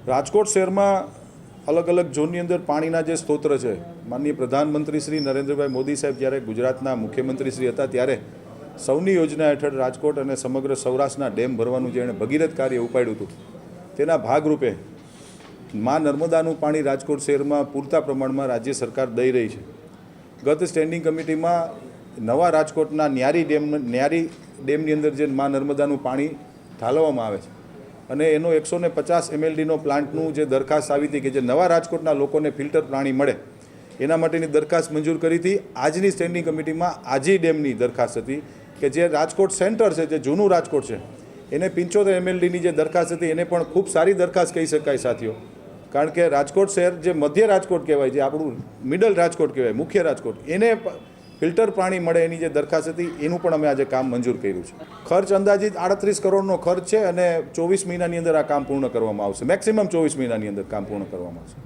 રાજકોટ શહેરમાં અલગ અલગ ઝોનની અંદર પાણીના જે સ્ત્રોત છે, માનનીય પ્રધાનમંત્રી શ્રી નરેન્દ્રભાઈ મોદી સાહેબ જ્યારે ગુજરાતના મુખ્યમંત્રી શ્રી હતા ત્યારે સૌની યોજના હેઠળ રાજકોટ અને સમગ્ર સૌરાષ્ટ્રના ડેમ ભરવાનું જે એણે ભગીરથ કાર્ય ઉપાડ્યું હતું, તેના ભાગરૂપે મા નર્મદાનું પાણી રાજકોટ શહેરમાં પૂરતા પ્રમાણમાં રાજ્ય સરકાર દઈ રહી છે. ગત સ્ટેન્ડિંગ કમિટીમાં નવા રાજકોટના ન્યારી ડેમની અંદર જે મા નર્મદાનું પાણી ઠાલવવામાં આવે છે અને એનો 150 MLDનો પ્લાન્ટનું જે દરખાસ્ત આવી હતી કે જે નવા રાજકોટના લોકોને ફિલ્ટર પાણી મળે એના માટેની દરખાસ્ત મંજૂર કરી હતી. આજની સ્ટેન્ડિંગ કમિટીમાં આજી ડેમની દરખાસ્ત હતી કે જે રાજકોટ સેન્ટર છે, જે જૂનું રાજકોટ છે, એને 75 MLDની જે દરખાસ્ત હતી એને પણ ખૂબ સારી દરખાસ્ત કહી શકાય સાથીઓ. કારણ કે રાજકોટ શહેર જે મધ્ય રાજકોટ કહેવાય, જે આપણું મિડલ રાજકોટ કહેવાય, મુખ્ય રાજકોટ, એને ફિલ્ટર પાણી મળે એની જે દરખાસ્ત હતી એનું પણ અમે આજે કામ મંજૂર કર્યું છે. ખર્ચ અંદાજિત 38 કરોડનો ખર્ચ છે અને 24 મહિનાની અંદર આ કામ પૂર્ણ કરવામાં આવશે. મેક્સિમમ 24 મહિનાની અંદર કામ પૂર્ણ કરવામાં આવશે.